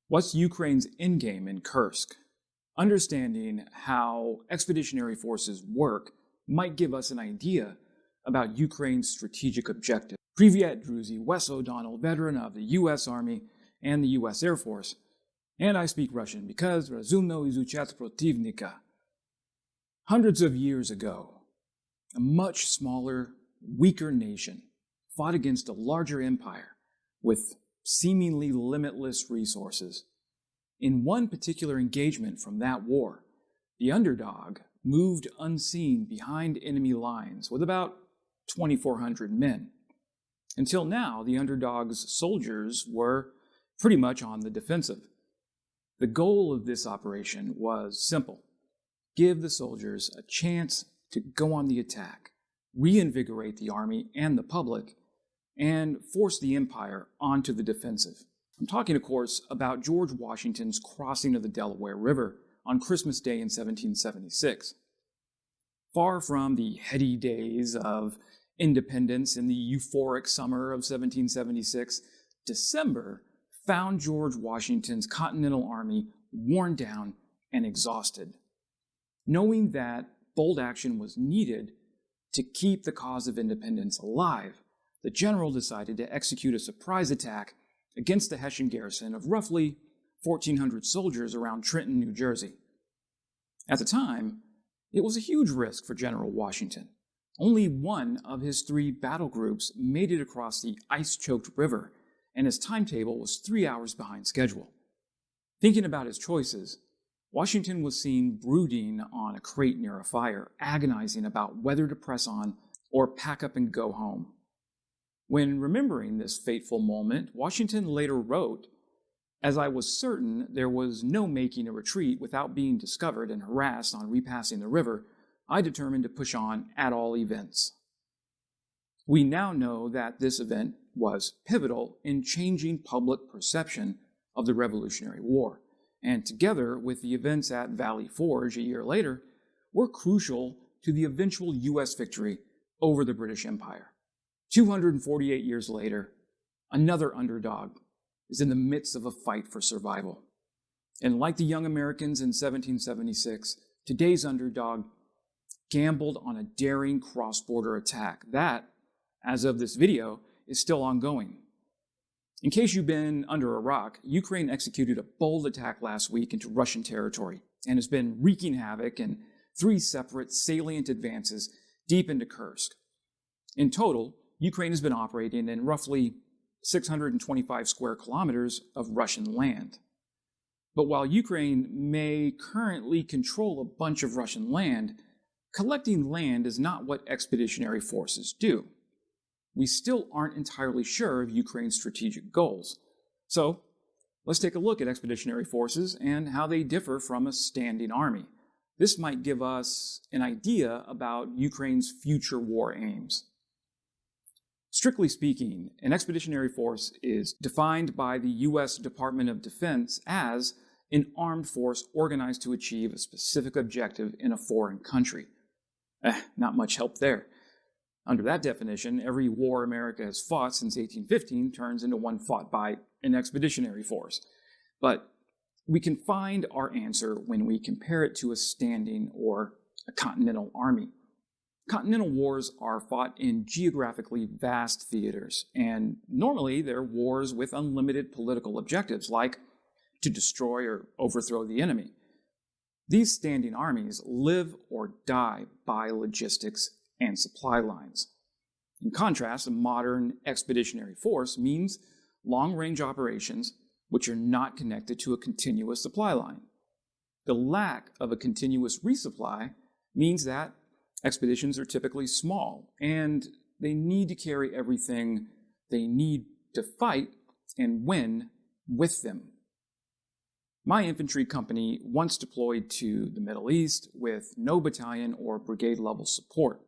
What's Ukraine's endgame in Kursk? Understanding how expeditionary forces work might give us an idea about Ukraine's strategic objective. Privyet, Druzy, Wes O'Donnell, veteran of the U.S. Army and the U.S. Air Force. And I speak Russian because разумно изучать противника. Hundreds of years ago, a much smaller, weaker nation fought against a larger empire with seemingly limitless resources. In one particular engagement from that war, the underdog moved unseen behind enemy lines with about 2,400 men. Until now, the underdog's soldiers were pretty much on the defensive. The goal of this operation was simple: give the soldiers a chance to go on the attack, reinvigorate the army and the public, and force the empire onto the defensive. I'm talking, of course, about George Washington's crossing of the Delaware River on Christmas Day in 1776. Far from the heady days of independence in the euphoric summer of 1776, December found George Washington's Continental Army worn down and exhausted. Knowing that bold action was needed to keep the cause of independence alive, the general decided to execute a surprise attack against the Hessian garrison of roughly 1,400 soldiers around Trenton, New Jersey. At the time, it was a huge risk for General Washington. Only one of his 3 battle groups made it across the ice-choked river, and his timetable was 3 hours behind schedule. Thinking about his choices, Washington was seen brooding on a crate near a fire, agonizing about whether to press on or pack up and go home. When remembering this fateful moment, Washington later wrote, "As I was certain there was no making a retreat without being discovered and harassed on repassing the river, I determined to push on at all events." We now know that this event was pivotal in changing public perception of the Revolutionary War, and together with the events at Valley Forge a year later, were crucial to the eventual U.S. victory over the British Empire. 248 years later, another underdog is in the midst of a fight for survival. And like the young Americans in 1776, today's underdog gambled on a daring cross-border attack that, as of this video, is still ongoing. In case you've been under a rock, Ukraine executed a bold attack last week into Russian territory and has been wreaking havoc in 3 separate salient advances deep into Kursk. In total, Ukraine has been operating in roughly 625 square kilometers of Russian land. But while Ukraine may currently control a bunch of Russian land, collecting land is not what expeditionary forces do. We still aren't entirely sure of Ukraine's strategic goals. So, let's take a look at expeditionary forces and how they differ from a standing army. This might give us an idea about Ukraine's future war aims. Strictly speaking, an expeditionary force is defined by the U.S. Department of Defense as an armed force organized to achieve a specific objective in a foreign country. Not much help there. Under that definition, every war America has fought since 1815 turns into one fought by an expeditionary force. But we can find our answer when we compare it to a standing or a continental army. Continental wars are fought in geographically vast theaters, and normally they're wars with unlimited political objectives, like to destroy or overthrow the enemy. These standing armies live or die by logistics and supply lines. In contrast, a modern expeditionary force means long-range operations which are not connected to a continuous supply line. The lack of a continuous resupply means that expeditions are typically small, and they need to carry everything they need to fight and win with them. My infantry company once deployed to the Middle East with no battalion or brigade level support.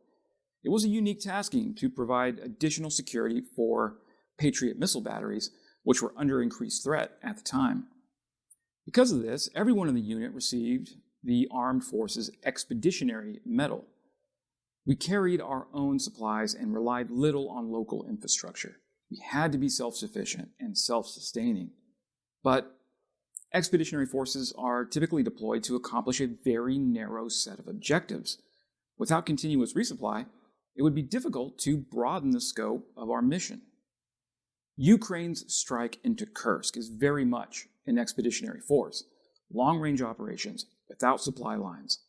It was a unique tasking to provide additional security for Patriot missile batteries, which were under increased threat at the time. Because of this, everyone in the unit received the Armed Forces Expeditionary Medal. We carried our own supplies and relied little on local infrastructure. We had to be self-sufficient and self-sustaining. But Expeditionary forces are typically deployed to accomplish a very narrow set of objectives. Without continuous resupply, it would be difficult to broaden the scope of our mission. Ukraine's strike into Kursk is very much an expeditionary force, long-range operations without supply lines.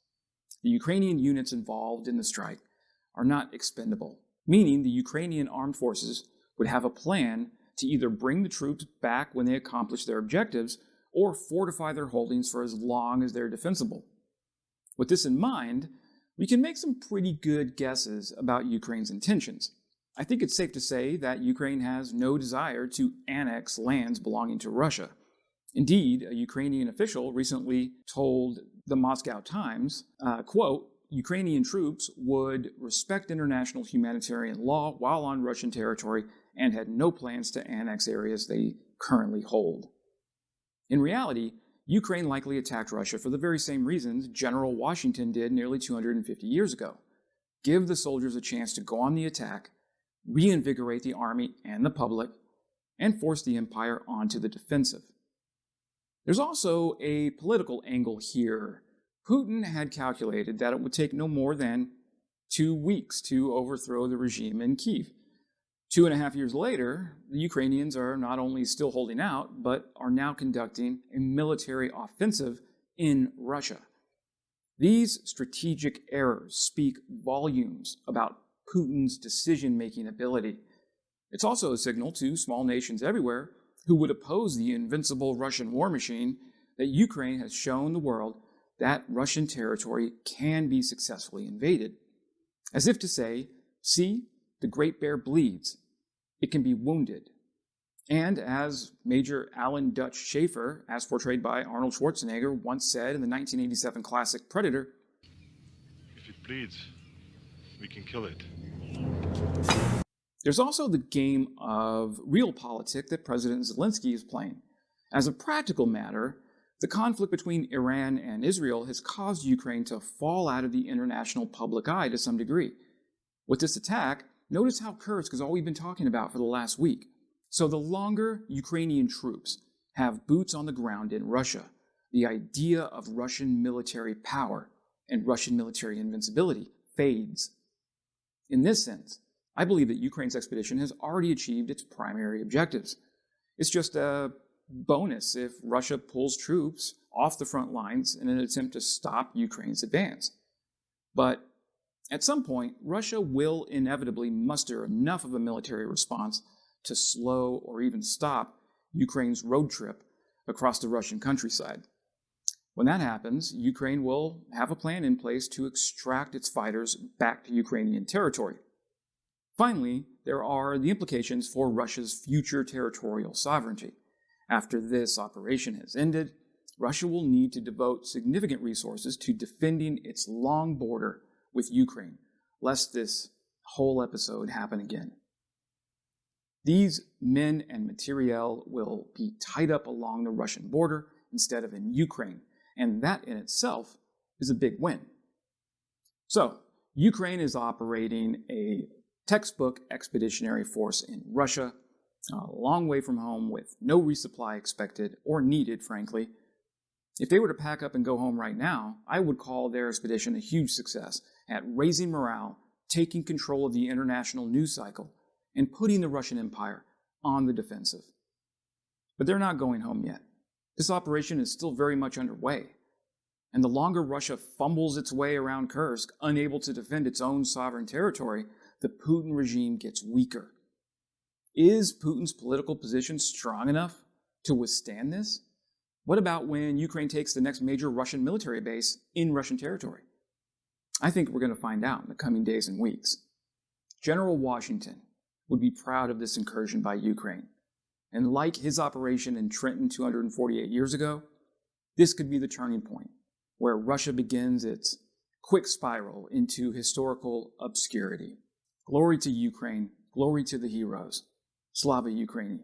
The Ukrainian units involved in the strike are not expendable, meaning the Ukrainian armed forces would have a plan to either bring the troops back when they accomplish their objectives or fortify their holdings for as long as they're defensible. With this in mind, we can make some pretty good guesses about Ukraine's intentions. I think it's safe to say that Ukraine has no desire to annex lands belonging to Russia. Indeed, a Ukrainian official recently told the Moscow Times, quote, Ukrainian troops would respect international humanitarian law while on Russian territory and had no plans to annex areas they currently hold. In reality, Ukraine likely attacked Russia for the very same reasons General Washington did nearly 250 years ago. Give the soldiers a chance to go on the attack, reinvigorate the army and the public, and force the empire onto the defensive. There's also a political angle here. Putin had calculated that it would take no more than 2 weeks to overthrow the regime in Kyiv. 2.5 years later, the Ukrainians are not only still holding out, but are now conducting a military offensive in Russia. These strategic errors speak volumes about Putin's decision-making ability. It's also a signal to small nations everywhere who would oppose the invincible Russian war machine that Ukraine has shown the world that Russian territory can be successfully invaded. As if to say, see, the Great Bear bleeds. It can be wounded. And as Major Alan Dutch Schaefer, as portrayed by Arnold Schwarzenegger, once said in the 1987 classic Predator, if it bleeds, we can kill it. There's also the game of realpolitik that President Zelensky is playing. As a practical matter, the conflict between Iran and Israel has caused Ukraine to fall out of the international public eye to some degree. With this attack, notice how Kursk is all we've been talking about for the last week. So the longer Ukrainian troops have boots on the ground in Russia, the idea of Russian military power and Russian military invincibility fades. In this sense, I believe that Ukraine's expedition has already achieved its primary objectives. It's just a bonus if Russia pulls troops off the front lines in an attempt to stop Ukraine's advance. But at some point, Russia will inevitably muster enough of a military response to slow or even stop Ukraine's road trip across the Russian countryside. When that happens, Ukraine will have a plan in place to extract its fighters back to Ukrainian territory. Finally, there are the implications for Russia's future territorial sovereignty. After this operation has ended, Russia will need to devote significant resources to defending its long border with Ukraine, lest this whole episode happen again. These men and materiel will be tied up along the Russian border instead of in Ukraine, and that in itself is a big win. So, Ukraine is operating a textbook expeditionary force in Russia, a long way from home with no resupply expected or needed, frankly. If they were to pack up and go home right now, I would call their expedition a huge success at raising morale, taking control of the international news cycle, and putting the Russian Empire on the defensive. But they're not going home yet. This operation is still very much underway. And the longer Russia fumbles its way around Kursk, unable to defend its own sovereign territory, the Putin regime gets weaker. Is Putin's political position strong enough to withstand this? What about when Ukraine takes the next major Russian military base in Russian territory? I think we're going to find out in the coming days and weeks. General Washington would be proud of this incursion by Ukraine. And like his operation in Trenton 248 years ago, this could be the turning point where Russia begins its quick spiral into historical obscurity. Glory to Ukraine, glory to the heroes. Slava Ukraini.